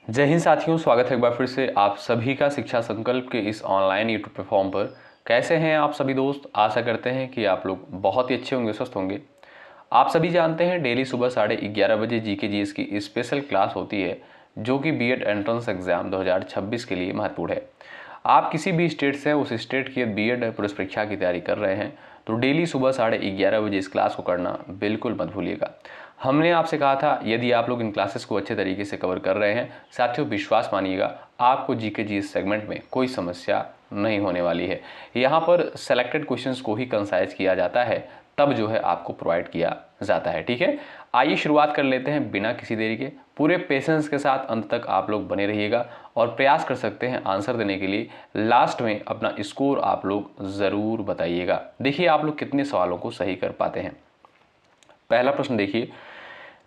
जय हिंद साथियों, स्वागत है एक बार फिर से आप सभी का शिक्षा संकल्प के इस ऑनलाइन यूट्यूब प्लेटफॉर्म पर। कैसे हैं आप सभी दोस्त? आशा करते हैं कि आप लोग बहुत ही अच्छे होंगे, स्वस्थ होंगे। आप सभी जानते हैं डेली सुबह 11:30 बजे जीके जीएस की स्पेशल क्लास होती है जो कि बीएड एंट्रेंस एग्जाम 2026 के लिए महत्वपूर्ण है। आप किसी भी स्टेट से उस स्टेट की बीएड प्रवेश परीक्षा की तैयारी कर रहे हैं तो डेली सुबह 11:30 बजे इस क्लास को करना बिल्कुल मत भूलिएगा। हमने आपसे कहा था यदि आप लोग इन क्लासेस को अच्छे तरीके से कवर कर रहे हैं, साथियों विश्वास मानिएगा आपको जीके जीएस सेगमेंट में कोई समस्या नहीं होने वाली है। यहाँ पर सेलेक्टेड क्वेश्चंस को ही कंसाइज किया जाता है, तब जो है आपको प्रोवाइड किया जाता है। ठीक है, आइए शुरुआत कर लेते हैं बिना किसी देरी के। पूरे पेशेंस के साथ अंत तक आप लोग बने रहिएगा और प्रयास कर सकते हैं आंसर देने के लिए। लास्ट में अपना स्कोर आप लोग ज़रूर बताइएगा। देखिए आप लोग कितने सवालों को सही कर पाते हैं। पहला प्रश्न देखिए,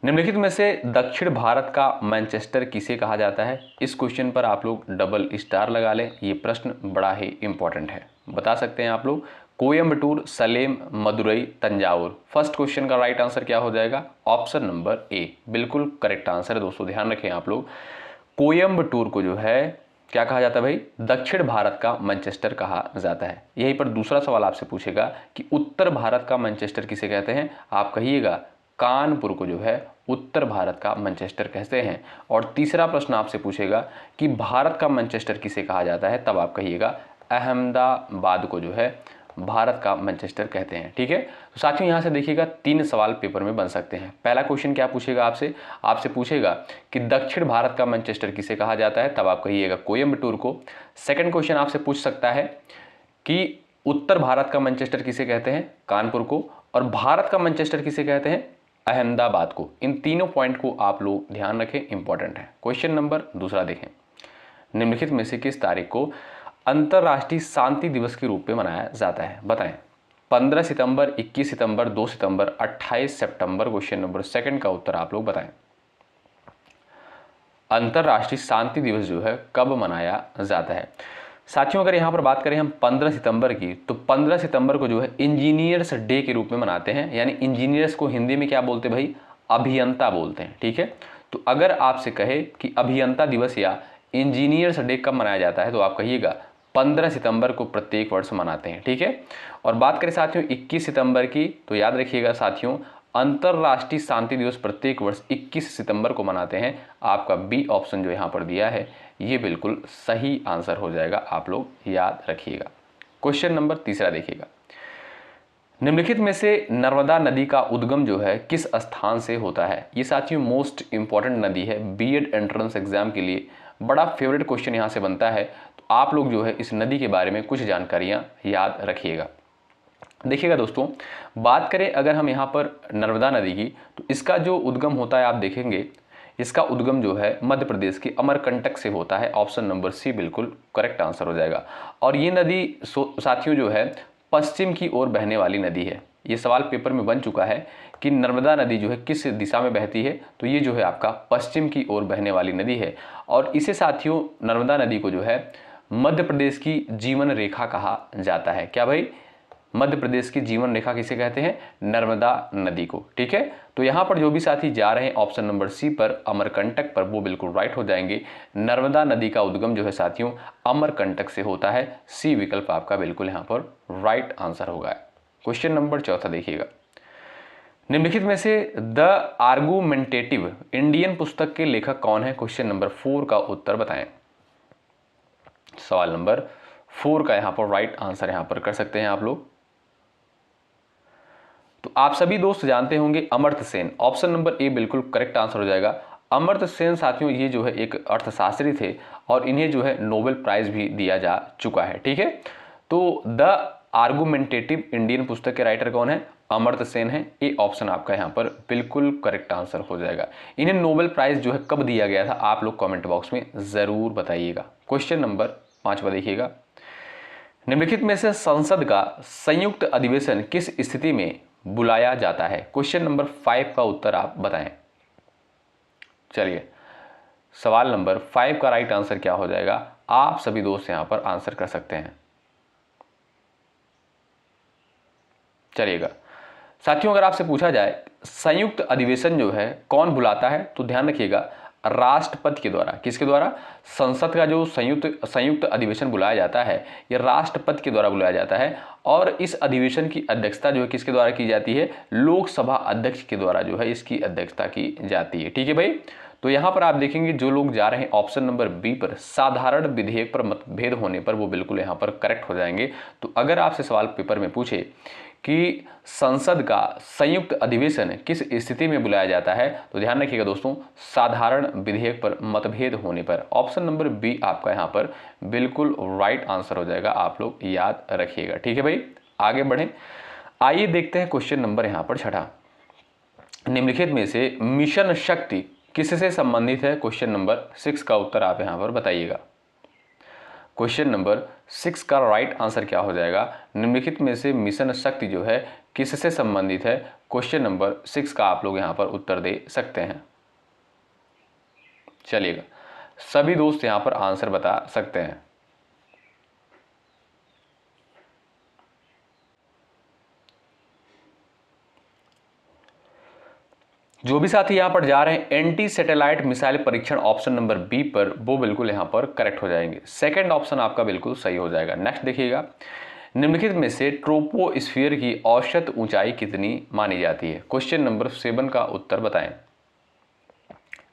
निम्नलिखित में से दक्षिण भारत का मैनचेस्टर किसे कहा जाता है? इस क्वेश्चन पर आप लोग डबल स्टार लगा लें, ये प्रश्न बड़ा ही इंपॉर्टेंट है। बता सकते हैं आप लोग कोयम्बटूर, सलेम, मदुरई, तंजावुर। फर्स्ट क्वेश्चन का राइट आंसर क्या हो जाएगा? ऑप्शन नंबर ए बिल्कुल करेक्ट आंसर है। दोस्तों ध्यान रखें आप लोग, कोयम्बटूर को जो है क्या कहा जाता है भाई? दक्षिण भारत का मैनचेस्टर कहा जाता है। यहीं पर दूसरा सवाल आपसे पूछेगा कि उत्तर भारत का मैनचेस्टर किसे कहते हैं? आप कहिएगा कानपुर को जो है उत्तर भारत का मैनचेस्टर कहते हैं। और तीसरा प्रश्न आपसे पूछेगा कि भारत का मैनचेस्टर किसे कहा जाता है, तब आप कहिएगा अहमदाबाद को जो है भारत का मैनचेस्टर कहते हैं। ठीक है, तो साथियों यहाँ से देखिएगा 3 सवाल पेपर में बन सकते हैं। पहला क्वेश्चन क्या पूछेगा आपसे? आपसे पूछेगा कि दक्षिण भारत का मैनचेस्टर किसे कहा जाता है, तब आप कहिएगा कोयम्बटूर को। सेकंड क्वेश्चन आपसे पूछ सकता है कि उत्तर भारत का मैनचेस्टर किसे कहते हैं? कानपुर को। और भारत का मैनचेस्टर किसे कहते हैं? अहमदाबाद को। इन तीनों पॉइंट को आप लोग ध्यान रखें, इंपॉर्टेंट है। क्वेश्चन नंबर दूसरा देखें, निम्नलिखित में से किस तारीख को अंतर्राष्ट्रीय शांति दिवस के रूप में मनाया जाता है? बताएं। 15 सितंबर, 21 सितंबर, 2 सितंबर, 28 सितंबर। क्वेश्चन नंबर सेकंड का उत्तर आप लोग बताएं। अंतर्राष्ट्रीय शांति दिवस जो है कब मनाया जाता है? साथियों अगर यहाँ पर बात करें हम 15 सितंबर की, तो 15 सितंबर को जो है इंजीनियर्स डे के रूप में मनाते हैं। यानी इंजीनियर्स को हिंदी में क्या बोलते हैं भाई? अभियंता बोलते हैं। ठीक है, तो अगर आपसे कहे कि अभियंता दिवस या इंजीनियर्स डे कब मनाया जाता है, तो आप कहिएगा 15 सितंबर को प्रत्येक वर्ष मनाते हैं। ठीक है, और बात करें साथियों 21 सितंबर की, तो याद रखिएगा साथियों अंतर्राष्ट्रीय शांति दिवस प्रत्येक वर्ष 21 सितंबर को मनाते हैं। आपका बी ऑप्शन जो यहाँ पर दिया है ये बिल्कुल सही आंसर हो जाएगा, आप लोग याद रखिएगा। क्वेश्चन नंबर तीसरा देखिएगा, निम्नलिखित में से नर्मदा नदी का उद्गम जो है किस स्थान से होता है? ये साथियों मोस्ट इंपॉर्टेंट नदी है बीएड एंट्रेंस एग्जाम के लिए। बड़ा फेवरेट क्वेश्चन यहाँ से बनता है, तो आप लोग जो है इस नदी के बारे में कुछ जानकारियाँ याद रखिएगा। देखिएगा दोस्तों, बात करें अगर हम यहाँ पर नर्मदा नदी की, तो इसका जो उद्गम होता है आप देखेंगे, इसका उद्गम जो है मध्य प्रदेश के अमरकंटक से होता है। ऑप्शन नंबर सी बिल्कुल करेक्ट आंसर हो जाएगा। और ये नदी साथियों जो है पश्चिम की ओर बहने वाली नदी है। ये सवाल पेपर में बन चुका है कि नर्मदा नदी जो है किस दिशा में बहती है, तो ये जो है आपका पश्चिम की ओर बहने वाली नदी है। और इसे साथियों नर्मदा नदी को जो है मध्य प्रदेश की जीवन रेखा कहा जाता है। क्या भाई? मध्य प्रदेश की जीवन रेखा किसे कहते हैं? नर्मदा नदी को। ठीक है, तो यहाँ पर जो भी साथी जा रहे हैं ऑप्शन नंबर सी पर अमरकंटक पर, वो बिल्कुल राइट हो जाएंगे। नर्मदा नदी का उद्गम जो है साथियों अमरकंटक से होता है। सी विकल्प आपका बिल्कुल यहाँ पर राइट आंसर होगा। क्वेश्चन नंबर चौथा देखिएगा, निम्नलिखित में से द आर्गुमेंटेटिव इंडियन पुस्तक के लेखक कौन है? क्वेश्चन नंबर 4 का उत्तर बताएं। सवाल नंबर 4 का यहाँ पर राइट आंसर यहाँ पर कर सकते हैं आप लोग। तो आप सभी दोस्त जानते होंगे Amartya Sen. Option number A बिल्कुल करेक्ट आंसर हो जाएगा। अमर्त्य सेन साथियों ये जो है एक अर्थशास्त्री थे और इन्हें जो है नोबेल प्राइज भी दिया जा चुका है। ठीक है, तो द आर्गुमेंटेटिव इंडियन पुस्तक के राइटर कौन है? अमर्त्य सेन है। ए ऑप्शन आपका यहाँ पर बिल्कुल करेक्ट आंसर हो जाएगा। इन्हें नोबेल प्राइज जो है कब दिया गया था, आप लोग कमेंट बॉक्स में जरूर बताइएगा। क्वेश्चन नंबर 5 देखिएगा, निम्नलिखित में से संसद का संयुक्त अधिवेशन किस स्थिति में बुलाया जाता है? क्वेश्चन नंबर 5 का उत्तर आप बताएं। चलिए, सवाल नंबर 5 का राइट आंसर क्या हो जाएगा? आप सभी दोस्त यहां पर आंसर कर सकते हैं। चलिएगा साथियों, अगर आपसे पूछा जाए संयुक्त अधिवेशन जो है कौन बुलाता है, तो ध्यान रखिएगा राष्ट्रपति के द्वारा, किसके द्वारा, संसद का जो संयुक्त अधिवेशन बुलाया जाता है यह राष्ट्रपति के द्वारा बुलाया जाता है और इस अधिवेशन की अध्यक्षता जो है किसके द्वारा की जाती है, लोकसभा अध्यक्ष के द्वारा जो है इसकी अध्यक्षता की जाती है। ठीक है भाई, तो यहाँ पर आप देखेंगे जो लोग जा रहे हैं ऑप्शन नंबर बी पर, साधारण विधेयक पर मतभेद होने पर, वो बिल्कुल यहाँ पर करेक्ट हो जाएंगे। तो अगर आपसे सवाल पेपर में पूछे कि संसद का संयुक्त अधिवेशन किस स्थिति में बुलाया जाता है, तो ध्यान रखिएगा दोस्तों, साधारण विधेयक पर मतभेद होने पर। ऑप्शन नंबर बी आपका यहाँ पर बिल्कुल राइट आंसर हो जाएगा, आप लोग याद रखिएगा। ठीक है भाई, आगे बढ़ें। आइए देखते हैं क्वेश्चन नंबर यहाँ पर छठा, निम्नलिखित में से मिशन शक्ति किससे संबंधित है। क्वेश्चन नंबर 6 का उत्तर आप यहाँ पर बताइएगा। क्वेश्चन नंबर 6 का राइट आंसर क्या हो जाएगा, निम्नलिखित में से मिशन शक्ति जो है किससे संबंधित है। क्वेश्चन नंबर 6 का आप लोग यहाँ पर उत्तर दे सकते हैं। चलिएगा, सभी दोस्त यहाँ पर आंसर बता सकते हैं। जो भी साथी यहाँ पर जा रहे हैं एंटी सैटेलाइट मिसाइल परीक्षण ऑप्शन नंबर बी पर, वो बिल्कुल यहाँ पर करेक्ट हो जाएंगे। सेकंड ऑप्शन आपका बिल्कुल सही हो जाएगा। नेक्स्ट देखिएगा, निम्नलिखित में से ट्रोपोस्फीयर की औसत ऊंचाई कितनी मानी जाती है। क्वेश्चन नंबर 7 का उत्तर बताएं।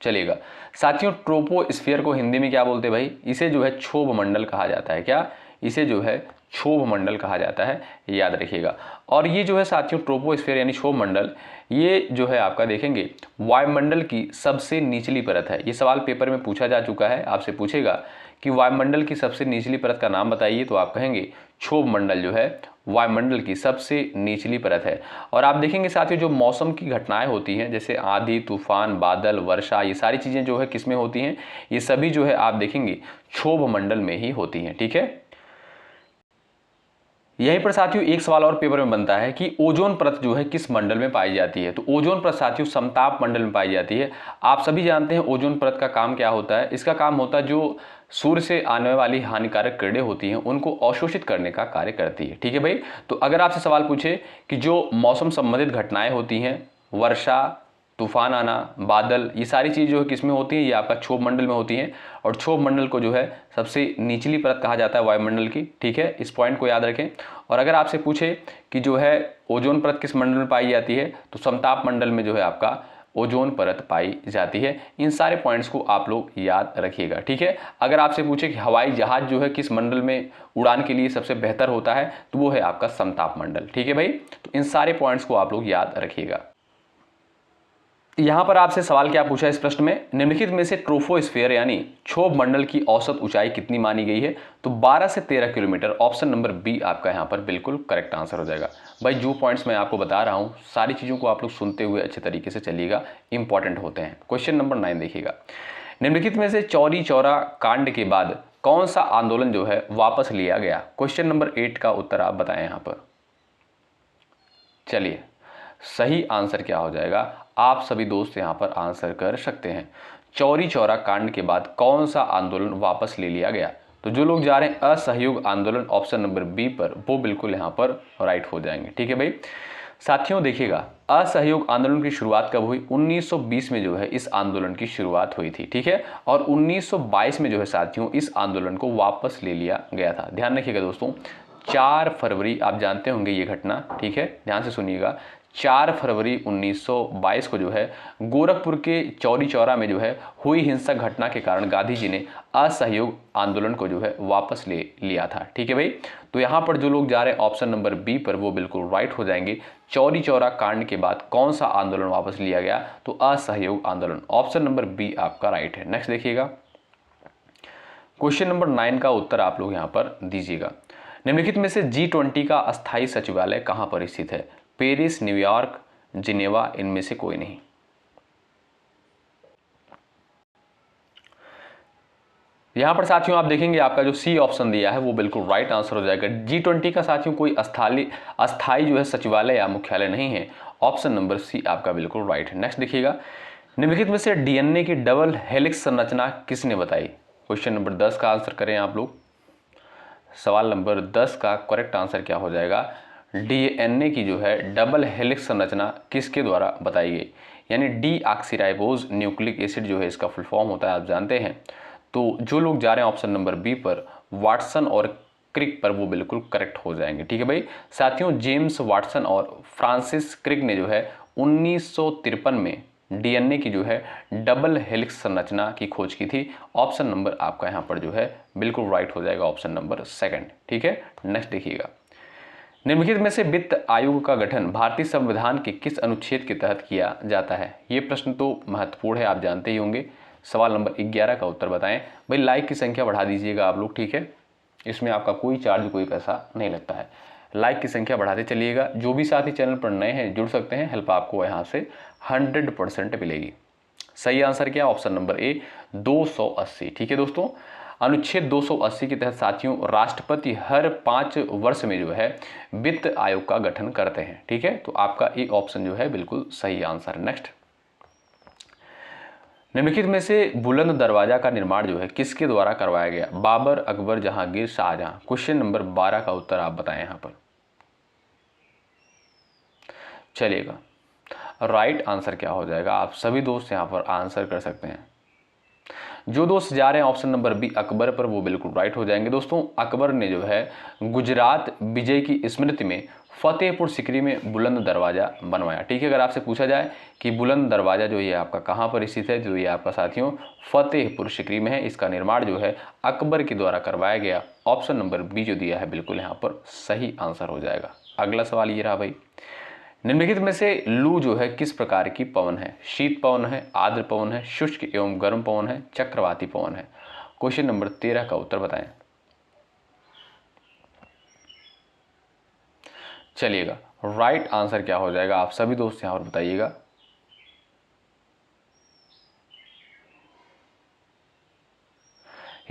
चलिएगा साथियों, ट्रोपोस्फीयर को हिंदी में क्या बोलते हैं भाई, इसे जो है क्षोभ मंडल कहा जाता है। क्या, इसे जो है क्षोभ मंडल कहा जाता है, याद रखिएगा। और ये जो है साथियों ट्रोपोस्फीयर यानी क्षोभ मंडल, ये जो है आपका देखेंगे वायुमंडल की सबसे निचली परत है। ये सवाल पेपर में पूछा जा चुका है, आपसे पूछेगा कि वायुमंडल की सबसे निचली परत का नाम बताइए, तो आप कहेंगे क्षोभ मंडल जो है वायुमंडल की सबसे निचली परत है। और आप देखेंगे साथियों जो मौसम की घटनाएं होती हैं जैसे आंधी, तूफान, बादल, वर्षा, ये सारी चीज़ें जो है किस में होती हैं, ये सभी जो है आप देखेंगे क्षोभ मंडल में ही होती हैं। ठीक है, यहीं पर साथियों एक सवाल और पेपर में बनता है कि ओजोन परत जो है किस मंडल में पाई जाती है। तो ओजोन परत साथियों समताप मंडल में पाई जाती है। आप सभी जानते हैं ओजोन परत का काम क्या होता है, इसका काम होता है जो सूर्य से आने वाली हानिकारक किरणें होती हैं उनको अवशोषित करने का कार्य करती है। ठीक है भाई, तो अगर आपसे सवाल पूछे कि जो मौसम संबंधित घटनाएं होती हैं, वर्षा, तूफान आना, बादल, ये सारी चीज़ जो है किस में होती हैं, ये आपका क्षोभ मंडल में होती हैं। और क्षोभ मंडल को जो है सबसे निचली परत कहा जाता है वायुमंडल की। ठीक है, इस पॉइंट को याद रखें। और अगर आपसे पूछे कि जो है ओजोन परत किस मंडल में पाई जाती है, तो समताप मंडल में जो है आपका ओजोन परत पाई जाती है। इन सारे पॉइंट्स को आप लोग याद रखिएगा। ठीक है, अगर आपसे पूछे कि हवाई जहाज जो है किस मंडल में उड़ान के लिए सबसे बेहतर होता है, तो वो है आपका समताप मंडल। ठीक है भाई, तो इन सारे पॉइंट्स को आप लोग याद रखिएगा। यहां पर आपसे सवाल क्या पूछा इस प्रश्न में, निम्नलिखित में से ट्रोपोस्फीयर यानी क्षोभ मंडल की औसत ऊंचाई कितनी मानी गई है। तो 12 से 13 किलोमीटर। ऑप्शन नंबर बी आपका यहां पर बिल्कुल करेक्ट आंसर हो जाएगा। भाई जो पॉइंट्स मैं आपको बता रहा हूं सारी चीज़ों को आप लोग सुनते हुए अच्छे तरीके से चलिएगा, इंपॉर्टेंट होते हैं। क्वेश्चन नंबर 9 देखिएगा, निम्नलिखित में से चौरी चौरा कांड के बाद कौन सा आंदोलन जो है वापस लिया गया। क्वेश्चन नंबर 8 का उत्तर आप बताएं यहाँ पर। चलिए सही आंसर क्या हो जाएगा, आप सभी दोस्त यहां पर आंसर कर सकते हैं। चौरी चौरा कांड के बाद कौन सा आंदोलन वापस ले लिया गया। तो जो लोग जा रहे हैं असहयोग आंदोलन ऑप्शन नंबर बी पर, वो बिल्कुल यहां पर राइट हो जाएंगे। ठीक है भाई साथियों, देखिएगा असहयोग आंदोलन की शुरुआत कब हुई, 1920 में जो है इस आंदोलन की शुरुआत हुई थी। ठीक है, और 1922 में जो है साथियों इस आंदोलन को वापस ले लिया गया था। ध्यान रखिएगा दोस्तों, 4 फरवरी, आप जानते होंगे ये घटना। ठीक है, ध्यान से सुनिएगा, 4 फरवरी 1922 को जो है गोरखपुर के चौरी चौरा में जो है हुई हिंसक घटना के कारण गांधी जी ने असहयोग आंदोलन को जो है वापस ले लिया था। ठीक है भाई, तो यहाँ पर जो लोग जा रहे हैं ऑप्शन नंबर बी पर, वो बिल्कुल राइट हो जाएंगे। चौरी चौरा कांड के बाद कौन सा आंदोलन वापस लिया गया, तो असहयोग आंदोलन। ऑप्शन नंबर बी आपका राइट है। नेक्स्ट देखिएगा, क्वेश्चन नंबर 9 का उत्तर आप लोग यहाँ पर दीजिएगा। निम्नलिखित में से G20 का अस्थायी सचिवालय कहाँ पर स्थित है। पेरिस, न्यूयॉर्क, जिनेवा, इनमें से कोई नहीं। यहां पर साथियों आप देखेंगे आपका जो सी ऑप्शन दिया है वो बिल्कुल राइट आंसर हो जाएगा। G20 का साथियों कोई अस्थायी जो है सचिवालय या मुख्यालय नहीं है। ऑप्शन नंबर सी आपका बिल्कुल राइट है। नेक्स्ट देखिएगा, निम्नलिखित में से डीएनए की डबल हेलिक्स संरचना किसने बताई। क्वेश्चन नंबर 10 का आंसर करें आप लोग। सवाल नंबर 10 का करेक्ट आंसर क्या हो जाएगा, डीएनए की जो है डबल हेलिक्स संरचना किसके द्वारा बताई गई। यानी डीऑक्सीराइबोज न्यूक्लिक एसिड जो है इसका फुल फॉर्म होता है, आप जानते हैं। तो जो लोग जा रहे हैं ऑप्शन नंबर बी पर, वाटसन और क्रिक पर, वो बिल्कुल करेक्ट हो जाएंगे। ठीक है भाई साथियों, जेम्स वाटसन और फ्रांसिस क्रिक ने जो है 1953 में डीएनए की जो है डबल हेलिक्स संरचना की खोज की थी। ऑप्शन नंबर आपका यहाँ पर जो है बिल्कुल राइट हो जाएगा, ऑप्शन नंबर सेकंड। ठीक है, नेक्स्ट देखिएगा, निम्नलिखित में से वित्त आयोग का गठन भारतीय संविधान के किस अनुच्छेद के तहत किया जाता है? ये प्रश्न तो महत्वपूर्ण है, आप जानते ही होंगे। सवाल नंबर 11 का उत्तर बताएं। भाई लाइक की संख्या बढ़ा दीजिएगा आप लोग, ठीक है, इसमें आपका कोई चार्ज कोई पैसा नहीं लगता है। लाइक की संख्या बढ़ाते चलिएगा। जो भी साथी चैनल पर नए हैं जुड़ सकते हैं, हेल्प आपको यहाँ से 100% मिलेगी। सही आंसर क्या? Option number A 280। ठीक है दोस्तों, अनुच्छेद 280 के तहत साथियों राष्ट्रपति हर 5 वर्ष में जो है वित्त आयोग का गठन करते हैं। ठीक है, तो आपका ए ऑप्शन जो है बिल्कुल सही आंसर। नेक्स्ट, निम्नलिखित में से बुलंद दरवाजा का निर्माण जो है किसके द्वारा करवाया गया? बाबर, अकबर, जहांगीर, शाहजहां। क्वेश्चन नंबर 12 का उत्तर आप बताएं यहाँ पर। चलिएगा, राइट आंसर क्या हो जाएगा? आप सभी दोस्त यहाँ पर आंसर कर सकते हैं। जो दोस्त जा रहे हैं ऑप्शन नंबर बी अकबर पर, वो बिल्कुल राइट हो जाएंगे। दोस्तों अकबर ने जो है गुजरात विजय की स्मृति में फतेहपुर सिकरी में बुलंद दरवाजा बनवाया। ठीक है, अगर आपसे पूछा जाए कि बुलंद दरवाजा जो ये आपका कहाँ पर स्थित है, जो ये आपका साथियों फतेहपुर सिकरी में है। इसका निर्माण जो है अकबर के द्वारा करवाया गया। ऑप्शन नंबर बी जो दिया है बिल्कुल यहाँ पर सही आंसर हो जाएगा। अगला सवाल ये रहा भाई, निम्नलिखित में से लू जो है किस प्रकार की पवन है? शीत पवन है, आर्द्र पवन है, शुष्क एवं गर्म पवन है, चक्रवाती पवन है। क्वेश्चन नंबर 13 का उत्तर बताएं। चलिएगा, राइट आंसर क्या हो जाएगा? आप सभी दोस्त यहां पर बताइएगा।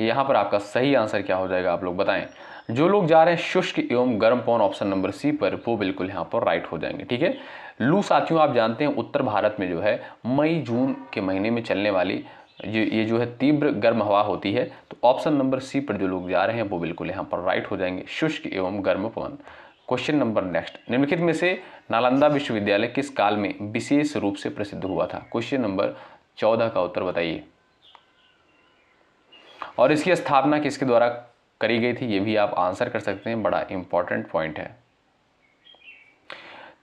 यहां पर आपका सही आंसर क्या हो जाएगा? आप लोग बताएं। जो लोग जा रहे हैं शुष्क एवं गर्म पवन ऑप्शन नंबर सी पर, वो बिल्कुल यहाँ पर राइट हो जाएंगे। ठीक है, लू साथियों आप जानते हैं उत्तर भारत में जो है मई जून के महीने में चलने वाली ये जो है तीव्र गर्म हवा होती है। तो ऑप्शन नंबर सी पर जो लोग जा रहे हैं वो बिल्कुल यहाँ पर राइट हो जाएंगे, शुष्क एवं गर्म पवन। क्वेश्चन नंबर नेक्स्ट, निम्नलिखित में से नालंदा विश्वविद्यालय किस काल में विशेष रूप से प्रसिद्ध हुआ था? क्वेश्चन नंबर 14 का उत्तर बताइए। और इसकी स्थापना किसके द्वारा करी गई थी, ये भी आप आंसर कर सकते हैं, बड़ा इंपॉर्टेंट पॉइंट है।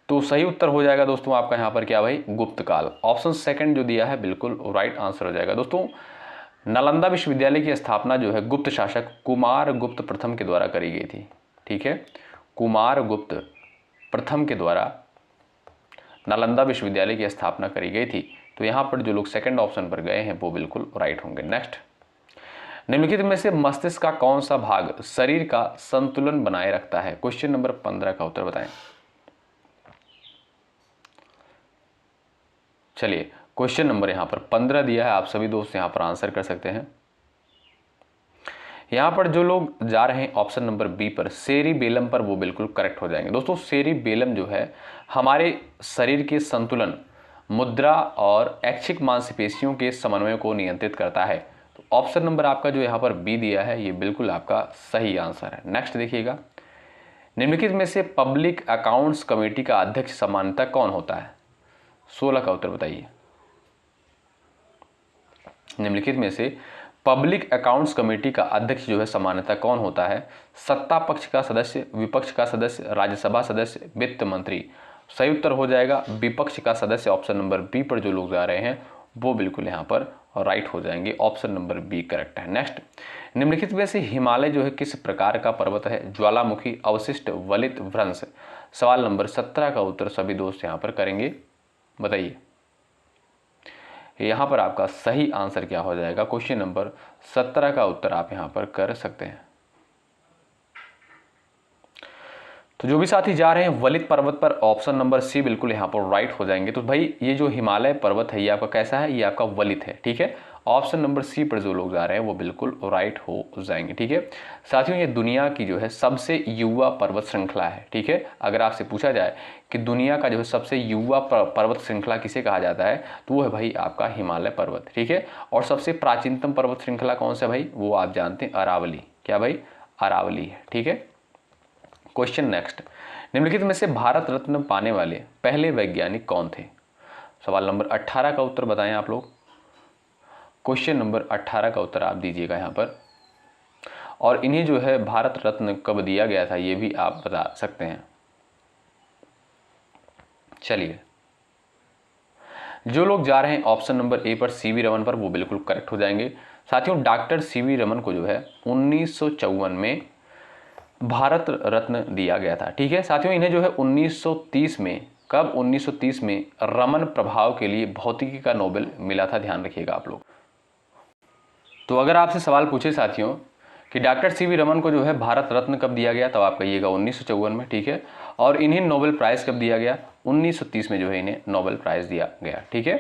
तो सही उत्तर हो जाएगा दोस्तों आपका यहाँ पर क्या भाई? गुप्त काल। ऑप्शन सेकंड जो दिया है बिल्कुल राइट आंसर हो जाएगा। दोस्तों नालंदा विश्वविद्यालय की स्थापना जो है गुप्त शासक कुमार गुप्त प्रथम के द्वारा करी गई थी। ठीक है, कुमार गुप्त प्रथम के द्वारा नालंदा विश्वविद्यालय की स्थापना करी गई थी। तो यहाँ पर जो लोग सेकंड ऑप्शन पर गए हैं वो बिल्कुल राइट होंगे। नेक्स्ट, निम्नलिखित में से मस्तिष्क का कौन सा भाग शरीर का संतुलन बनाए रखता है? क्वेश्चन नंबर 15 का उत्तर बताएं। चलिए, क्वेश्चन नंबर यहाँ पर 15 दिया है, आप सभी दोस्त यहाँ पर आंसर कर सकते हैं। यहाँ पर जो लोग जा रहे हैं ऑप्शन नंबर बी पर सेरिबेलम पर, वो बिल्कुल करेक्ट हो जाएंगे। दोस्तों सेरिबेलम जो है हमारे शरीर के संतुलन, मुद्रा और ऐच्छिक मांसपेशियों के समन्वय को नियंत्रित करता है। तो ऑप्शन नंबर आपका जो यहाँ पर बी दिया है ये बिल्कुल आपका सही आंसर है। नेक्स्ट देखिएगा, निम्नलिखित में से पब्लिक अकाउंट्स कमेटी का अध्यक्ष सामान्यतः कौन होता है? 16 का उत्तर बताइए। निम्नलिखित में से पब्लिक अकाउंट्स कमेटी का अध्यक्ष जो है सामान्यतः कौन होता है? सत्ता पक्ष का सदस्य, विपक्ष का सदस्य, राज्यसभा सदस्य, वित्त मंत्री। सही उत्तर हो जाएगा विपक्ष का सदस्य। ऑप्शन नंबर बी पर जो लोग जा रहे हैं वो बिल्कुल यहाँ पर राइट हो जाएंगे, ऑप्शन नंबर बी करेक्ट है। नेक्स्ट, निम्नलिखित में से हिमालय जो है किस प्रकार का पर्वत है? ज्वालामुखी, अवशिष्ट, वलित, भ्रंश। सवाल नंबर 17 का उत्तर सभी दोस्त यहाँ पर करेंगे, बताइए। यहाँ पर आपका सही आंसर क्या हो जाएगा? क्वेश्चन नंबर 17 का उत्तर आप यहाँ पर कर सकते हैं। तो जो भी साथी जा रहे हैं वलित पर्वत पर, ऑप्शन नंबर सी बिल्कुल यहाँ पर राइट हो जाएंगे। तो भाई ये जो हिमालय पर्वत है ये आपका कैसा है? ये आपका वलित है। ठीक है, ऑप्शन नंबर सी पर जो लोग जा रहे हैं वो बिल्कुल राइट हो जाएंगे। ठीक है साथियों, ये दुनिया की जो है सबसे युवा पर्वत श्रृंखला है। ठीक है, अगर आपसे पूछा जाए कि दुनिया का जो है सबसे युवा पर्वत श्रृंखला किसे कहा जाता है, तो वो है भाई आपका हिमालय पर्वत। ठीक है, और सबसे प्राचीनतम पर्वत श्रृंखला कौन सा भाई? वो आप जानते हैं अरावली। क्या भाई? अरावली है। ठीक है, क्वेश्चन नेक्स्ट, निम्नलिखित में से भारत रत्न पाने वाले पहले वैज्ञानिक कौन थे? सवाल नंबर 18 का उत्तर बताएं आप लोग। क्वेश्चन नंबर 18 का उत्तर आप दीजिएगा यहाँ पर। और इन्हें जो है भारत रत्न कब दिया गया था ये भी आप बता सकते हैं। चलिए, जो लोग जा रहे हैं ऑप्शन नंबर ए पर सीवी रमन पर, वो बिल्कुल करेक्ट हो जाएंगे। साथियों, डॉक्टर सीवी रमन को जो है 1954 में भारत रत्न दिया गया था। ठीक है साथियों, इन्हें जो है 1930 में, कब 1930 में रमन प्रभाव के लिए भौतिकी का नोबेल मिला था, ध्यान रखिएगा आप लोग। तो अगर आपसे सवाल पूछे साथियों कि डॉक्टर सीवी रमन को जो है भारत रत्न कब दिया गया, तब आप कहिएगा 1954 में। ठीक है, और इन्हें नोबेल प्राइज़ कब दिया गया, 1930 में जो है इन्हें नोबेल प्राइज़ दिया गया। ठीक है,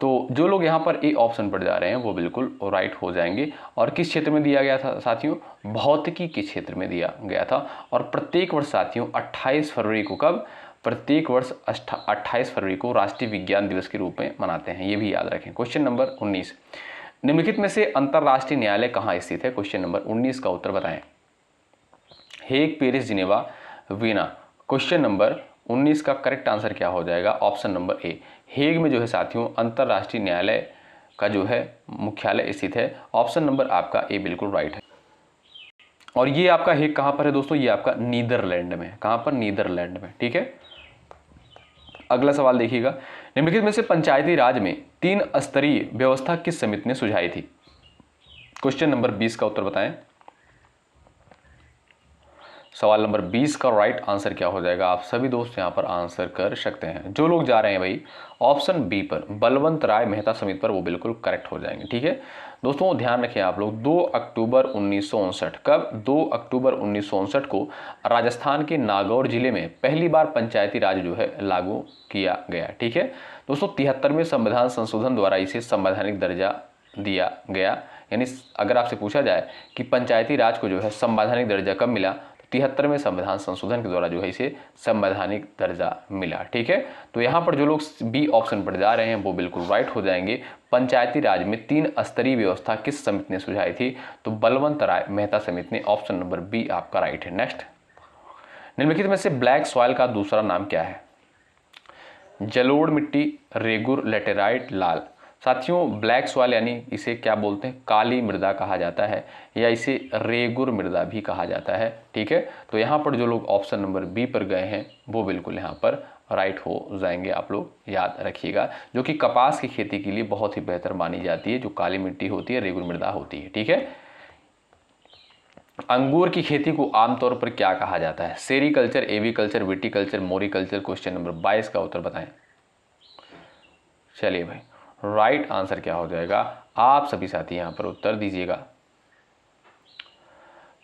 तो जो लोग यहाँ पर ए ऑप्शन पर जा रहे हैं वो बिल्कुल राइट हो जाएंगे। और किस क्षेत्र में दिया गया था साथियों, भौतिकी के क्षेत्र में दिया गया था। और प्रत्येक वर्ष साथियों 28 फरवरी को, कब, प्रत्येक वर्ष 28 फरवरी को राष्ट्रीय विज्ञान दिवस के रूप में मनाते हैं, ये भी याद रखें। क्वेश्चन नंबर 19, निम्नलिखित में से अंतर्राष्ट्रीय न्यायालय कहाँ स्थित है, क्वेश्चन नंबर 19 का उत्तर बताएं। Hague, Paris, Geneva, Veena. Question number 19 का करेक्ट आंसर क्या हो जाएगा, ऑप्शन नंबर ए, हेग में जो है साथियों अंतर्राष्ट्रीय न्यायालय का जो है मुख्यालय स्थित है। ऑप्शन नंबर आपका ए बिल्कुल राइट है। और ये आपका हेग कहाँ पर है दोस्तों, ये आपका नीदरलैंड में, कहाँ पर, नीदरलैंड में। ठीक है, अगला सवाल देखिएगा, निम्नलिखित में से पंचायती राज में 3 स्तरीय व्यवस्था किस समिति ने सुझाई थी, क्वेश्चन नंबर 20 का उत्तर बताएं। सवाल नंबर 20 का राइट आंसर क्या हो जाएगा, आप सभी दोस्त यहां पर आंसर कर सकते हैं। जो लोग जा रहे हैं भाई ऑप्शन बी पर, बलवंत राय मेहता समिति पर, वो बिल्कुल करेक्ट हो जाएंगे। ठीक है दोस्तों, ध्यान रखें आप लोग, 2 अक्टूबर 1959, कब, 2 अक्टूबर 1959 को राजस्थान के नागौर जिले में पहली बार पंचायती राज जो है लागू किया गया। ठीक है दोस्तों, 73वें संविधान संशोधन द्वारा इसे संवैधानिक दर्जा दिया गया। यानी अगर आपसे पूछा जाए कि पंचायती राज को जो है संवैधानिक दर्जा कब मिला, 73वें संविधान संशोधन के द्वारा जो है इसे संवैधानिक दर्जा मिला। ठीक है, तो यहाँ पर जो लोग बी ऑप्शन पर जा रहे हैं वो बिल्कुल राइट हो जाएंगे। पंचायती राज में 3 स्तरीय व्यवस्था किस समिति ने सुझाई थी, तो बलवंत राय मेहता समिति ने, ऑप्शन नंबर बी आपका राइट है। नेक्स्ट, निम्नलिखित में से ब्लैक सॉइल का दूसरा नाम क्या है, जलोढ़ मिट्टी, रेगुर, लेटेराइट, लाल। साथियों, ब्लैक सॉइल यानी इसे क्या बोलते हैं, काली मृदा कहा जाता है, या इसे रेगुर मृदा भी कहा जाता है। ठीक है, तो यहाँ पर जो लोग ऑप्शन नंबर बी पर गए हैं वो बिल्कुल यहाँ पर राइट हो जाएंगे। आप लोग याद रखिएगा, जो कि कपास की खेती के लिए बहुत ही बेहतर मानी जाती है, जो काली मिट्टी होती है, रेगुर मृदा होती है। ठीक है, अंगूर की खेती को आमतौर पर क्या कहा जाता है, sericulture, aviculture, viticulture, moriculture. Question number 22 का उत्तर बताएं। चलिए भाई, राइट आंसर क्या हो जाएगा, आप सभी साथी यहां पर उत्तर दीजिएगा।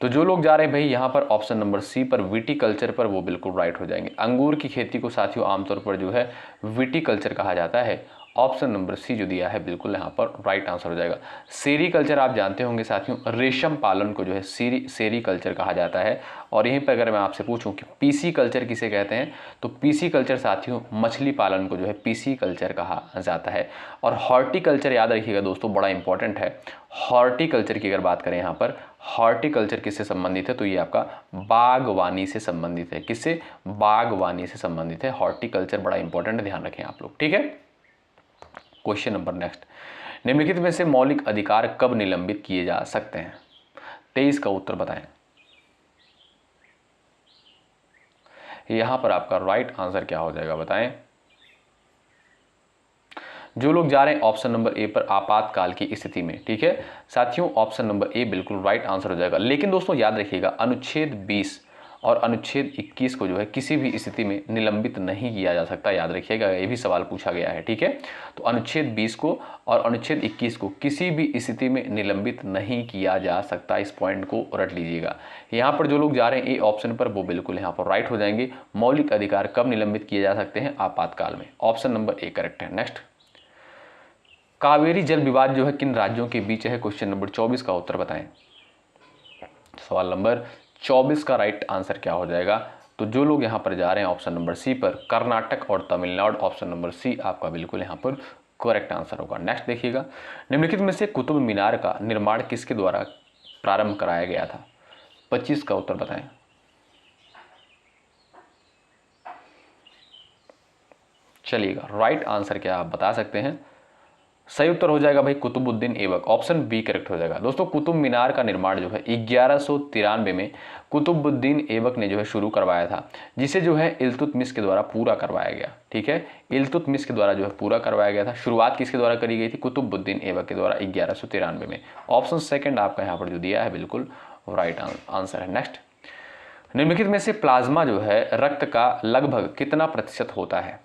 तो जो लोग जा रहे हैं भाई यहाँ पर ऑप्शन नंबर सी पर, विटीकल्चर पर, वो बिल्कुल राइट हो जाएंगे। अंगूर की खेती को साथियों आमतौर पर जो है विटीकल्चर कहा जाता है। ऑप्शन नंबर सी जो दिया है बिल्कुल यहाँ पर राइट आंसर हो जाएगा। सेरीकल्चर आप जानते होंगे साथियों, रेशम पालन को जो है सेरीकल्चर कहा जाता है। और यहीं पर अगर मैं आपसे पूछूं कि पीसी कल्चर किसे कहते हैं, तो पीसी कल्चर साथियों मछली पालन को जो है पीसी कल्चर कहा जाता है। और हॉर्टिकल्चर याद रखिएगा दोस्तों, बड़ा इंपॉर्टेंट है। हॉर्टिकल्चर की अगर बात करें यहाँ पर, हॉर्टिकल्चर किससे संबंधित है, तो ये आपका बागवानी से संबंधित है। किससे, बागवानी से संबंधित है। हॉर्टिकल्चर बड़ा इंपॉर्टेंट है, ध्यान रखें आप लोग। ठीक है, क्वेश्चन नंबर नेक्स्ट, निम्नलिखित में से मौलिक अधिकार कब निलंबित किए जा सकते हैं, 23 का उत्तर बताएं। यहां पर आपका राइट आंसर क्या हो जाएगा बताएं। जो लोग जा रहे हैं ऑप्शन नंबर ए पर, आपातकाल की स्थिति में। ठीक है साथियों, ऑप्शन नंबर ए बिल्कुल राइट आंसर हो जाएगा। लेकिन दोस्तों याद रखिएगा, अनुच्छेद 20 और अनुच्छेद 21 को जो है किसी भी स्थिति में निलंबित नहीं किया जा सकता, याद रखिएगा, ये भी सवाल पूछा गया है। ठीक है, तो अनुच्छेद 20 को और अनुच्छेद 21 को किसी भी स्थिति में निलंबित नहीं किया जा सकता, इस पॉइंट को रट लीजिएगा। यहाँ पर जो लोग जा रहे हैं ए ऑप्शन पर, वो बिल्कुल यहाँ पर राइट हो जाएंगे। मौलिक अधिकार कब निलंबित किए जा सकते हैं, आपातकाल में। ऑप्शन नंबर ए करेक्ट है। नेक्स्ट, कावेरी जल विवाद जो है किन राज्यों के बीच है, क्वेश्चन नंबर 24 का उत्तर बताएं। सवाल नंबर 24 का राइट आंसर क्या हो जाएगा, तो जो लोग यहां पर जा रहे हैं ऑप्शन नंबर सी पर, कर्नाटक और तमिलनाडु, ऑप्शन नंबर सी आपका बिल्कुल यहां पर करेक्ट आंसर होगा। नेक्स्ट देखिएगा, निम्नलिखित में से कुतुब मीनार का निर्माण किसके द्वारा प्रारंभ कराया गया था, 25 का उत्तर बताएं। चलिएगा, राइट आंसर क्या आप बता सकते हैं? सही उत्तर हो जाएगा भाई Qutubuddin Aibak, option B correct हो जाएगा। दोस्तों कुतुब मीनार का निर्माण जो है 1193 में कुतुबुद्दीन ऐबक ने जो है शुरू करवाया था, जिसे जो है इल्तुतमिश के द्वारा पूरा करवाया गया। ठीक है, इल्तुतमिश के द्वारा जो है पूरा करवाया गया था। शुरुआत किसके द्वारा करी गई थी? कुतुबुद्दीन ऐबक के द्वारा 1193 में। ऑप्शन सेकंड आपका यहाँ पर जो दिया है बिल्कुल राइट आंसर है। नेक्स्ट, निम्नलिखित में से प्लाज्मा जो है रक्त का लगभग कितना प्रतिशत होता है?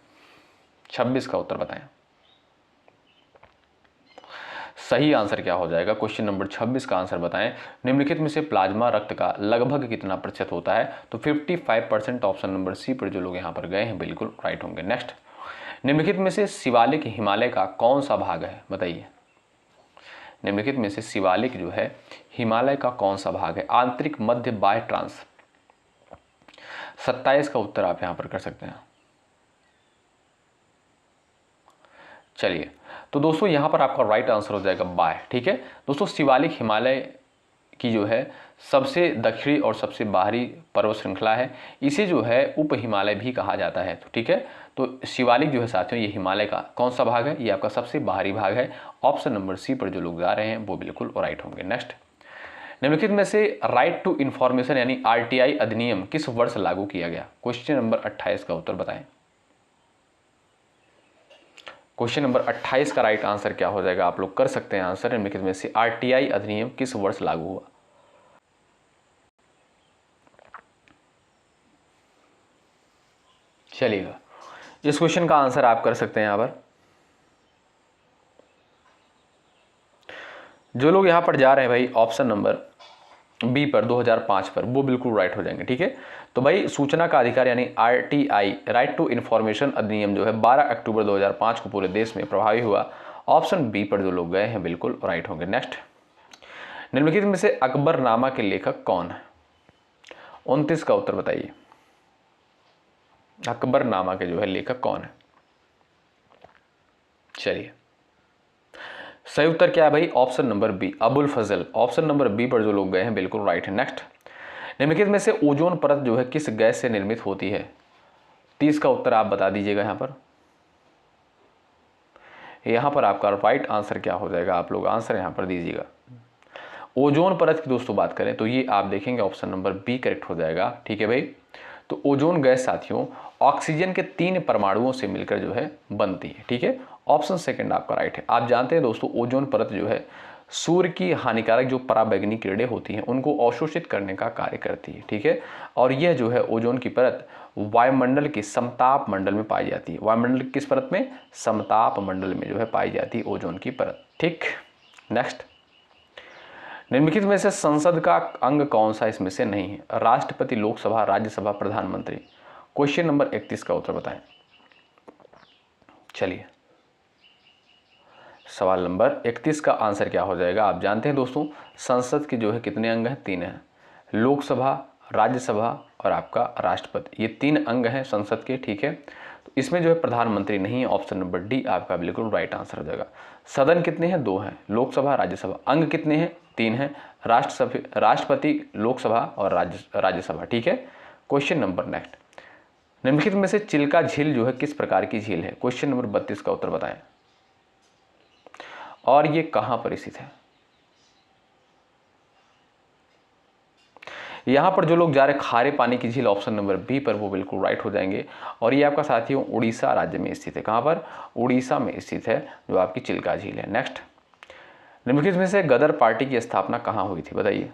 26 का उत्तर बताएं। सही आंसर क्या हो जाएगा? क्वेश्चन नंबर 26 का आंसर बताएं। निम्नलिखित में से प्लाज्मा रक्त का लगभग कितना प्रतिशत होता है? तो 55%। ऑप्शन नंबर सी पर जो लोग यहाँ पर गए हैं बिल्कुल राइट होंगे। नेक्स्ट, निम्नलिखित में से शिवालिक हिमालय का कौन सा भाग है? बताइए। निम्नलिखित में से शिवालिक जो है हिमालय का कौन सा भाग है? आंतरिक, मध्य, बाह्य, ट्रांस? 27 का उत्तर आप यहाँ पर कर सकते हैं। चलिए, तो दोस्तों यहाँ पर आपका राइट आंसर हो जाएगा बाय। ठीक है दोस्तों, शिवालिक हिमालय की जो है सबसे दक्षिणी और सबसे बाहरी पर्वत श्रृंखला है। इसे जो है उप हिमालय भी कहा जाता है। तो ठीक है, तो शिवालिक जो है साथियों ये हिमालय का कौन सा भाग है? ये आपका सबसे बाहरी भाग है। ऑप्शन नंबर सी पर जो लोग जा रहे हैं वो बिल्कुल राइट होंगे। नेक्स्ट, निम्नलिखित में से राइट टू इन्फॉर्मेशन यानी RTI अधिनियम किस वर्ष लागू किया गया? क्वेश्चन नंबर 28 का उत्तर बताएं। क्वेश्चन नंबर 28 का राइट आंसर क्या हो जाएगा? आप लोग कर सकते हैं आंसर। निम्नलिखित में से RTI अधिनियम किस वर्ष लागू हुआ? चलिएगा, इस क्वेश्चन का आंसर आप कर सकते हैं यहाँ पर। जो लोग यहाँ पर जा रहे हैं भाई ऑप्शन नंबर बी पर 2005 पर, वो बिल्कुल राइट हो जाएंगे। ठीक है, तो भाई सूचना का अधिकार यानी RTI राइट टू इन्फॉर्मेशन अधिनियम जो है 12 अक्टूबर 2005 को पूरे देश में प्रभावी हुआ। ऑप्शन बी पर जो लोग गए हैं बिल्कुल राइट होंगे। नेक्स्ट, निम्नलिखित में से अकबरनामा के लेखक कौन है? 29 का उत्तर बताइए। अकबरनामा के जो है लेखक कौन है? चलिए, सही उत्तर क्या है भाई? ऑप्शन नंबर बी अबुल फजल। ऑप्शन नंबर बी पर जो लोग गए हैं बिल्कुल राइट है। नेक्स्ट, निम्नलिखित में से ओजोन परत जो है किस गैस से निर्मित होती है? 30 का उत्तर आप बता दीजिएगा। यहाँ पर आपका राइट आंसर क्या हो जाएगा? आप लोग आंसर यहाँ पर दीजिएगा। ओजोन परत की दोस्तों बात करें तो ये आप देखेंगे ऑप्शन नंबर बी करेक्ट हो जाएगा। ठीक है भाई, तो ओजोन गैस साथियों ऑक्सीजन के 3 परमाणुओं से मिलकर जो है बनती है। ठीक है, ऑप्शन सेकंड आपका राइट है। आप जानते हैं दोस्तों ओजोन परत जो है सूर्य की हानिकारक जो पराबैंगनी किरणें होती हैं उनको अवशोषित करने का कार्य करती है। ठीक है, और यह जो है ओजोन की परत वायुमंडल के समताप मंडल में पाई जाती है। वायुमंडल किस परत में? समताप मंडल में जो है पाई जाती है ओजोन की परत। ठीक, नेक्स्ट, निम्नलिखित में से संसद का अंग कौन सा इसमें से नहीं है? राष्ट्रपति, लोकसभा, राज्यसभा, प्रधानमंत्री? क्वेश्चन नंबर 31 का उत्तर बताएं। चलिए, सवाल नंबर 31 का आंसर क्या हो जाएगा? आप जानते हैं दोस्तों संसद के जो है कितने अंग हैं? 3 हैं। लोकसभा, राज्यसभा और आपका राष्ट्रपति, ये 3 अंग हैं संसद के। ठीक है, तो इसमें जो है प्रधानमंत्री नहीं है। ऑप्शन नंबर डी आपका बिल्कुल राइट आंसर हो जाएगा। सदन कितने हैं? 2 हैं, लोकसभा, राज्यसभा। अंग कितने हैं? 3 हैं, राष्ट्रपति, लोकसभा और राज्यसभा। ठीक है, क्वेश्चन नंबर नेक्स्ट, निम्नलिखित में से चिल्का झील जो है किस प्रकार की झील है? क्वेश्चन नंबर 32 का उत्तर बताएं, और ये कहां पर स्थित है? यहां पर जो लोग जा रहे खारे पानी की झील ऑप्शन नंबर बी पर, वो बिल्कुल राइट हो जाएंगे। और ये आपका साथियों उड़ीसा राज्य में स्थित है। कहां पर? उड़ीसा में स्थित है जो आपकी चिल्का झील है। नेक्स्ट, निम्नलिखित में से गदर पार्टी की स्थापना कहां हुई थी? बताइए,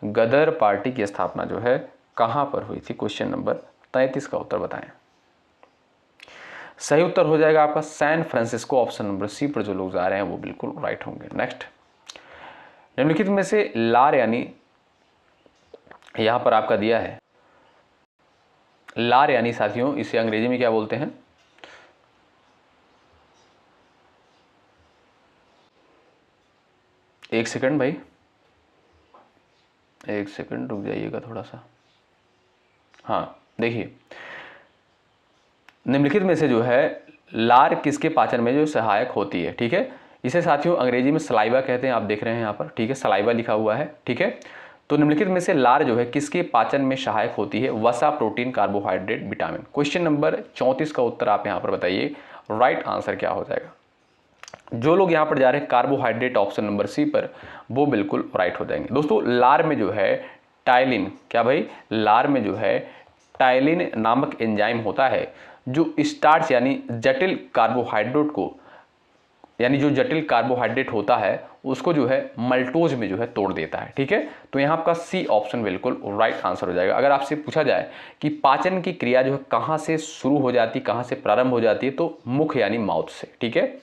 गदर पार्टी की स्थापना जो है कहां पर हुई थी? क्वेश्चन नंबर 33 का उत्तर बताएं। सही उत्तर हो जाएगा आपका San Francisco. Option number C पर जो लोग जा रहे हैं वो बिल्कुल राइट होंगे। नेक्स्ट, निम्नलिखित में से लार यानी, यहां पर आपका दिया है लार यानी साथियों इसे अंग्रेजी में क्या बोलते हैं? एक सेकंड भाई, एक सेकंड रुक जाइएगा थोड़ा सा। हाँ देखिए, निम्नलिखित में से जो है लार किसके पाचन में जो सहायक होती है? ठीक है, इसे साथियों अंग्रेजी में सलाइवा कहते हैं। आप देख रहे हैं यहाँ पर, ठीक है, सलाइवा लिखा हुआ है। ठीक है, तो निम्नलिखित में से लार जो है किसके पाचन में सहायक होती है? वसा, protein, carbohydrate, vitamin. Question number 34 का उत्तर आप यहाँ पर बताइए, राइट आंसर क्या हो जाएगा? जो लोग यहाँ पर जा रहे हैं कार्बोहाइड्रेट ऑप्शन नंबर सी पर, वो बिल्कुल राइट हो जाएंगे। दोस्तों लार में जो है टाइलिन, क्या भाई? लार में जो है टाइलिन नामक एंजाइम होता है जो स्टार्च यानी जटिल कार्बोहाइड्रेट को, यानी जो जटिल कार्बोहाइड्रेट होता है उसको जो है मल्टोज में जो है तोड़ देता है। ठीक है, तो यहाँ आपका सी ऑप्शन बिल्कुल राइट आंसर हो जाएगा। अगर आपसे पूछा जाए कि पाचन की क्रिया जो है कहाँ से शुरू हो जाती, कहाँ से प्रारंभ हो जाती है, तो मुख यानी माउथ से। ठीक है,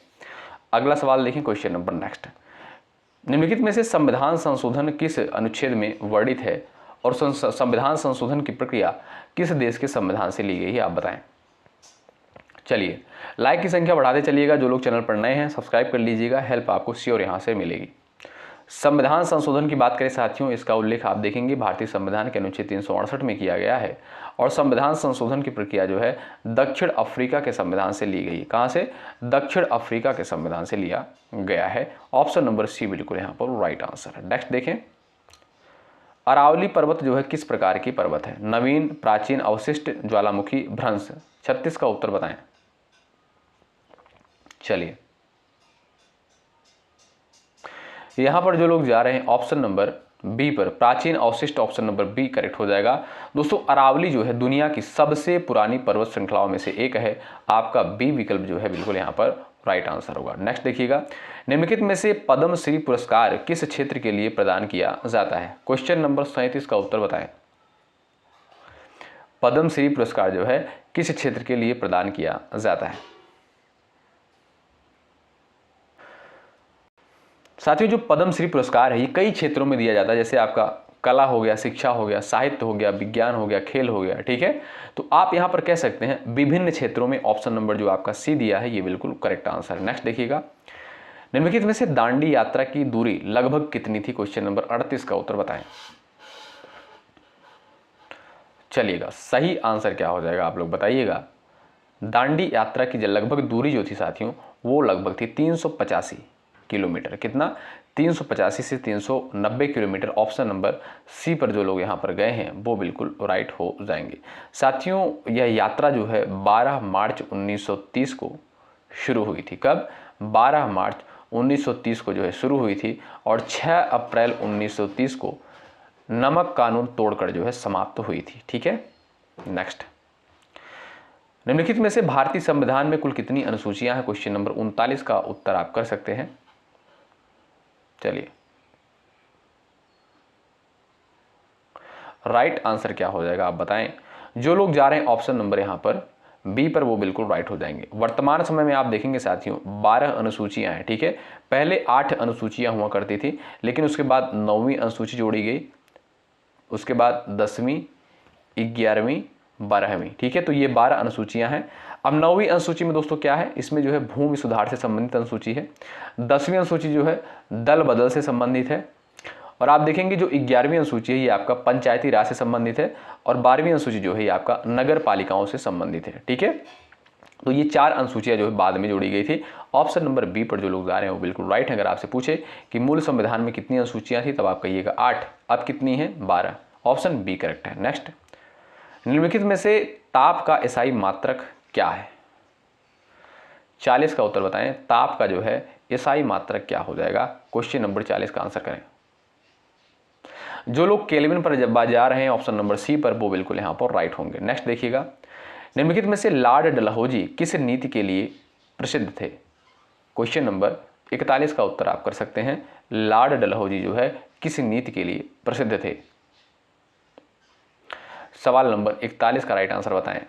अगला सवाल देखें, क्वेश्चन नंबर नेक्स्ट। निम्नलिखित में से संविधान संशोधन किस अनुच्छेद में वर्णित है और संविधान संशोधन की प्रक्रिया किस देश के संविधान से ली गई है, आप बताएं। चलिए लाइक की संख्या बढ़ाते चलिएगा। जो लोग चैनल पर नए हैं सब्सक्राइब कर लीजिएगा, हेल्प आपको श्योर यहाँ से मिलेगी। संविधान संशोधन की बात करें साथियों, इसका उल्लेख आप देखेंगे भारतीय संविधान के अनुच्छेद 368 में किया गया है और संविधान संशोधन की प्रक्रिया जो है दक्षिण अफ्रीका के संविधान से ली गई। कहाँ से? दक्षिण अफ्रीका के संविधान से लिया गया है। ऑप्शन नंबर सी बिल्कुल यहाँ पर राइट आंसर है। नेक्स्ट देखें, अरावली पर्वत जो है किस प्रकार की पर्वत है? नवीन, प्राचीन, अवशिष्ट, ज्वालामुखी, भ्रंश। 36 का उत्तर बताएं। चलिए यहां पर जो लोग जा रहे हैं ऑप्शन नंबर बी पर, प्राचीन अवशिष्ट, ऑप्शन नंबर बी करेक्ट हो जाएगा। दोस्तों अरावली जो है दुनिया की सबसे पुरानी पर्वत श्रृंखलाओं में से एक है। आपका बी विकल्प जो है बिल्कुल यहां पर राइट आंसर होगा। नेक्स्ट देखिएगा, निम्नलिखित में से पद्म श्री पुरस्कार किस क्षेत्र के लिए प्रदान किया जाता है? क्वेश्चन नंबर 37 का उत्तर बताएं। पद्म श्री पुरस्कार जो है किस क्षेत्र के लिए प्रदान किया जाता है? साथियों जो पद्म श्री पुरस्कार है ये कई क्षेत्रों में दिया जाता है, जैसे आपका कला हो गया, शिक्षा हो गया, साहित्य हो गया, विज्ञान हो गया, खेल हो गया। ठीक है, तो आप यहां पर कह सकते हैं विभिन्न क्षेत्रों में। ऑप्शन नंबर जो आपका सी दिया है ये बिल्कुल करेक्ट आंसर है। नेक्स्ट देखिएगा, निम्नलिखित में से दांडी यात्रा की दूरी लगभग कितनी थी? क्वेश्चन नंबर 38 का उत्तर बताएं। चलिएगा सही आंसर क्या हो जाएगा आप लोग बताइएगा। दांडी यात्रा की लगभग दूरी जो थी साथियों वो लगभग थी 385 किलोमीटर। कितना? 385 से 390 किलोमीटर। ऑप्शन नंबर सी पर जो लोग यहाँ पर गए हैं वो बिल्कुल राइट हो जाएंगे। साथियों यह यात्रा जो है 12 मार्च 1930 को शुरू हुई थी। कब? 12 मार्च 1930 को जो है शुरू हुई थी और 6 अप्रैल 1930 को नमक कानून तोड़कर जो है समाप्त हुई थी। ठीक है, नेक्स्ट, निम्नलिखित में से भारतीय संविधान में कुल कितनी अनुसूचियां हैं? क्वेश्चन नंबर 39 का उत्तर आप कर सकते हैं। चलिए राइट आंसर क्या हो जाएगा आप बताएं। जो लोग जा रहे हैं ऑप्शन नंबर यहां पर बी पर वो बिल्कुल राइट हो जाएंगे। वर्तमान समय में आप देखेंगे साथियों 12 अनुसूचियां हैं। ठीक है, पहले 8 अनुसूचियां हुआ करती थी, लेकिन उसके बाद 9वीं अनुसूची जोड़ी गई, उसके बाद 10वीं, 11वीं, 12वीं। ठीक है, तो ये 12 अनुसूचियां हैं। अब 9वीं अनुसूची में दोस्तों क्या है, इसमें जो है भूमि सुधार से संबंधित अनुसूची है। 10वीं अनुसूची जो है दल बदल से संबंधित है और आप देखेंगे जो 11वीं अनुसूची है ये आपका पंचायती राज से संबंधित है और 12वीं अनुसूची जो है ये आपका नगर पालिकाओं से संबंधित है। ठीक है, तो ये 4 अनुसूचियां जो है बाद में जोड़ी गई थी। ऑप्शन नंबर बी पर जो लोग जा रहे हैं वो बिल्कुल राइट है। अगर आपसे पूछे कि मूल संविधान में कितनी अनुसूचियां थी तब आप कहिएगा 8, अब कितनी है? 12। ऑप्शन बी करेक्ट है। नेक्स्ट, निम्नलिखित में से ताप का एसआई मात्रक क्या है? 40 का उत्तर बताएं। ताप का जो है एसआई मात्रक क्या हो जाएगा? क्वेश्चन नंबर 40 का आंसर करें। जो लोग केल्विन पर जब जा रहे हैं ऑप्शन नंबर सी पर वो बिल्कुल यहां पर राइट होंगे। नेक्स्ट देखिएगा, निम्नलिखित में से लॉर्ड डलहौजी किस नीति के लिए प्रसिद्ध थे? क्वेश्चन नंबर 41 का उत्तर आप कर सकते हैं। लॉर्ड डलहौजी जो है किस नीति के लिए प्रसिद्ध थे? सवाल नंबर 41 का राइट आंसर बताएं।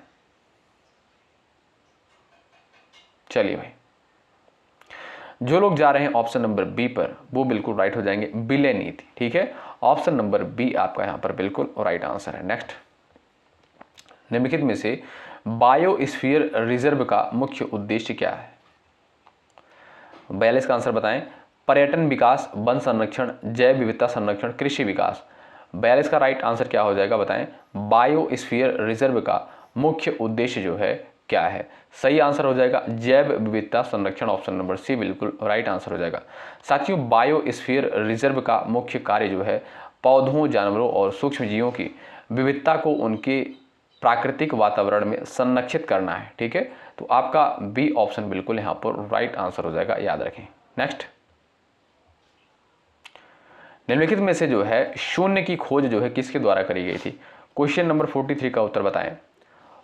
चलिए भाई, जो लोग जा रहे हैं ऑप्शन नंबर बी पर वो बिल्कुल राइट हो जाएंगे, विलय नीति। ठीक है, ऑप्शन नंबर बी आपका यहां पर बिल्कुल राइट आंसर है। नेक्स्ट, निम्नलिखित में से बायोस्फीयर रिजर्व का मुख्य उद्देश्य क्या है? 42 का आंसर बताएं। पर्यटन विकास, वन संरक्षण, जैव विविधता संरक्षण, कृषि विकास। 42 का राइट आंसर क्या हो जाएगा बताएं। बायोस्फीयर रिजर्व का मुख्य उद्देश्य जो है क्या है? सही आंसर हो जाएगा जैव विविधता संरक्षण। ऑप्शन नंबर सी बिल्कुल राइट आंसर हो जाएगा। साथियों बायोस्फीयर रिजर्व का मुख्य कार्य जो है पौधों, जानवरों और सूक्ष्म जीवों की विविधता को उनके प्राकृतिक वातावरण में संरक्षित करना है। ठीक है, तो आपका बी ऑप्शन बिल्कुल यहाँ पर राइट आंसर हो जाएगा, याद रखें। नेक्स्ट, निम्नलिखित में से जो है शून्य की खोज जो है किसके द्वारा करी गई थी? क्वेश्चन नंबर 43 का उत्तर बताएं।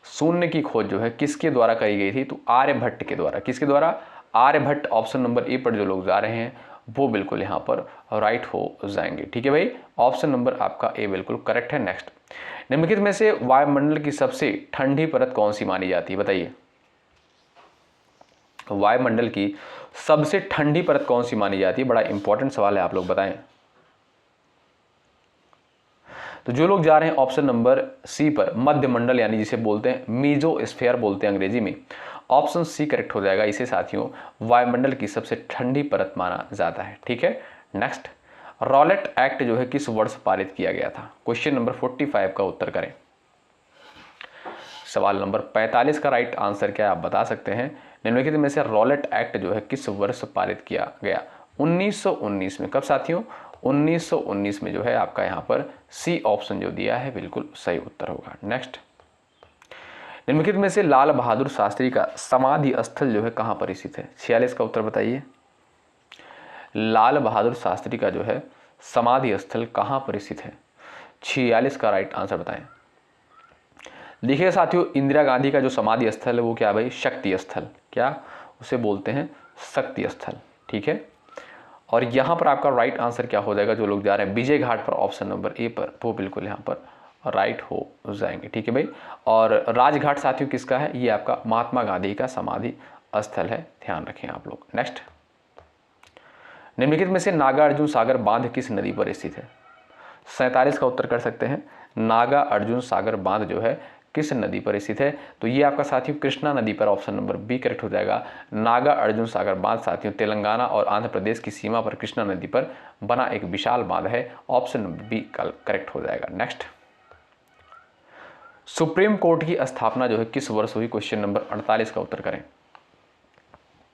शून्य की खोज जो है किसके द्वारा करी गई थी? तो आर्यभट्ट के द्वारा। किसके द्वारा? आर्यभट्ट। ऑप्शन नंबर ए पर जो लोग जा रहे हैं वो बिल्कुल यहाँ पर राइट हो जाएंगे। ठीक है भाई, ऑप्शन नंबर आपका ए बिल्कुल करेक्ट है। नेक्स्ट, निम्नलिखित में से वायुमंडल की सबसे ठंडी परत कौन सी मानी जाती है? बताइए, वायुमंडल की सबसे ठंडी परत कौन सी मानी जाती है? बड़ा इंपॉर्टेंट सवाल है, आप लोग बताएं। तो जो लोग जा रहे हैं ऑप्शन नंबर सी पर, मध्यमंडल, यानी जिसे बोलते हैं मीजोस्फीयर बोलते हैं अंग्रेजी में, ऑप्शन सी करेक्ट हो जाएगा। इसे साथियों वायुमंडल की सबसे ठंडी परत माना जाता है। ठीक है, नेक्स्ट, रॉलेट एक्ट जो है किस वर्ष पारित किया गया था? क्वेश्चन नंबर 45 का उत्तर करें। सवाल नंबर 45 का राइट आंसर क्या है आप बता सकते हैं? निम्नलिखित में से रॉलेट एक्ट जो है किस वर्ष पारित किया गया? 1919 में। कब साथियों? 1919 में जो है आपका यहाँ पर सी ऑप्शन जो दिया है बिल्कुल सही उत्तर होगा। नेक्स्ट, निम्नलिखित में से लाल बहादुर शास्त्री का समाधि स्थल जो है कहाँ पर स्थित है? 46 का उत्तर बताइए। लाल बहादुर शास्त्री का जो है समाधि स्थल कहाँ पर स्थित है? 46 का राइट आंसर बताएं। देखिए साथियों, इंदिरा गांधी का जो समाधि स्थल है वो क्या भाई? शक्ति स्थल। क्या उसे बोलते हैं? शक्ति स्थल। ठीक है, और यहाँ पर आपका राइट आंसर क्या हो जाएगा? जो लोग जा रहे हैं विजय घाट पर, ऑप्शन नंबर ए पर, वो बिल्कुल यहाँ पर राइट हो जाएंगे। ठीक है भाई, और राजघाट साथियों किसका है? ये आपका महात्मा गांधी का समाधि स्थल है, ध्यान रखें आप लोग। नेक्स्ट, निम्नलिखित में से नागार्जुन सागर बांध किस नदी पर स्थित है? 47 का उत्तर कर सकते हैं। नागार्जुन सागर बांध जो है किस नदी पर स्थित है? तो ये आपका साथियों कृष्णा नदी पर, ऑप्शन नंबर बी करेक्ट हो जाएगा। नागार्जुन सागर बांध साथियों तेलंगाना और आंध्र प्रदेश की सीमा पर कृष्णा नदी पर बना एक विशाल बांध है, ऑप्शन नंबर बी करेक्ट हो जाएगा। नेक्स्ट, सुप्रीम कोर्ट की स्थापना जो है किस वर्ष हुई? क्वेश्चन नंबर 48 का उत्तर करें।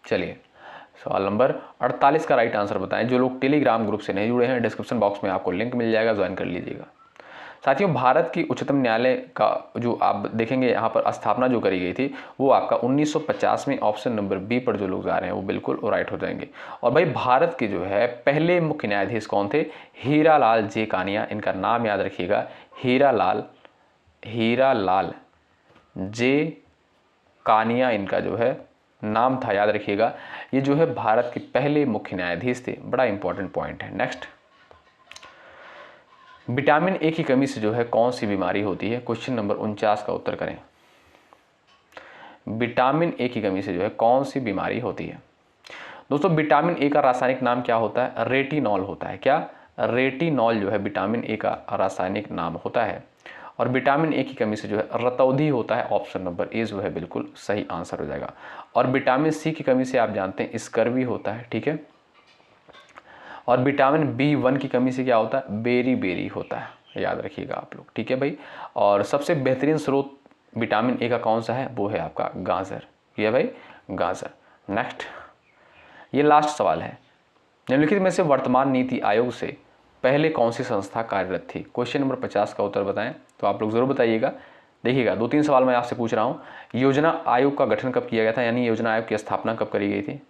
चलिए, सवाल नंबर 48 का राइट आंसर बताएं। जो लोग टेलीग्राम ग्रुप से नहीं जुड़े हैं, डिस्क्रिप्शन बॉक्स में आपको लिंक मिल जाएगा, ज्वाइन कर लीजिएगा। साथियों, भारत की उच्चतम न्यायालय का जो आप देखेंगे यहाँ पर स्थापना जो करी गई थी वो आपका 1950 में, ऑप्शन नंबर बी पर जो लोग जा रहे हैं वो बिल्कुल राइट हो जाएंगे। और भाई भारत के जो है पहले मुख्य न्यायाधीश कौन थे? हीरालाल जे कानिया। इनका नाम याद रखिएगा, हीरालाल जे कानिया इनका जो है नाम था, याद रखिएगा। ये जो है भारत के पहले मुख्य न्यायाधीश थे, बड़ा इंपॉर्टेंट पॉइंट है। नेक्स्ट, विटामिन ए की कमी से जो है कौन सी बीमारी होती है? क्वेश्चन नंबर 49 का उत्तर करें। विटामिन ए की कमी से जो है कौन सी बीमारी होती है? दोस्तों, विटामिन ए का रासायनिक नाम क्या होता है? रेटिनॉल होता है। क्या? रेटिनॉल जो है विटामिन ए का रासायनिक नाम होता है। और विटामिन ए की कमी से जो है रतौंधी होता है, ऑप्शन नंबर ए जो है बिल्कुल सही आंसर हो जाएगा। और विटामिन सी की कमी से आप जानते हैं स्कर्वी होता है। ठीक है, और विटामिन B1 की कमी से क्या होता है? बेरी होता है, याद रखिएगा आप लोग। ठीक है भाई, और सबसे बेहतरीन स्रोत विटामिन ए का कौन सा है? वो है आपका गाजर। ये भाई गाजर। नेक्स्ट, ये लास्ट सवाल है। निम्नलिखित में से वर्तमान नीति आयोग से पहले कौन सी संस्था कार्यरत थी? क्वेश्चन नंबर 50 का उत्तर बताएं। तो आप लोग जरूर बताइएगा। देखिएगा, 2-3 सवाल मैं आपसे पूछ रहा हूँ। योजना आयोग का गठन कब किया गया था, यानी योजना आयोग की स्थापना कब करी गई थी?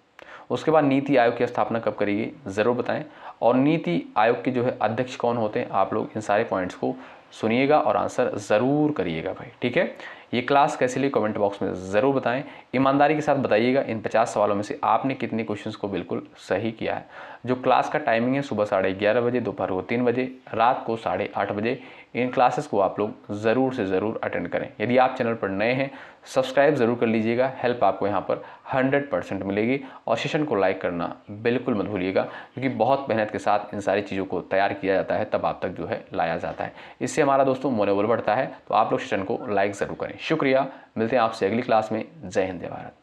उसके बाद नीति आयोग की स्थापना कब करी गई, ज़रूर बताएं। और नीति आयोग के जो है अध्यक्ष कौन होते हैं? आप लोग इन सारे पॉइंट्स को सुनिएगा और आंसर ज़रूर करिएगा भाई। ठीक है, ये क्लास कैसी लगी कमेंट बॉक्स में ज़रूर बताएं। ईमानदारी के साथ बताइएगा इन 50 सवालों में से आपने कितने क्वेश्चंस को बिल्कुल सही किया है। जो क्लास का टाइमिंग है सुबह 11:30 बजे, दोपहर को 3 बजे, रात को 8:30 बजे, इन क्लासेस को आप लोग ज़रूर से ज़रूर अटेंड करें। यदि आप चैनल पर नए हैं सब्सक्राइब ज़रूर कर लीजिएगा, हेल्प आपको यहाँ पर 100% मिलेगी। और सेशन को लाइक करना बिल्कुल मत भूलिएगा, क्योंकि बहुत मेहनत के साथ इन सारी चीज़ों को तैयार किया जाता है, तब आप तक जो है लाया जाता है। इससे हमारा दोस्तों मनोबल बढ़ता है। तो आप लोग सेशन को लाइक ज़रूर करें। शुक्रिया, मिलते हैं आपसे अगली क्लास में। जय हिंद, जय भारत।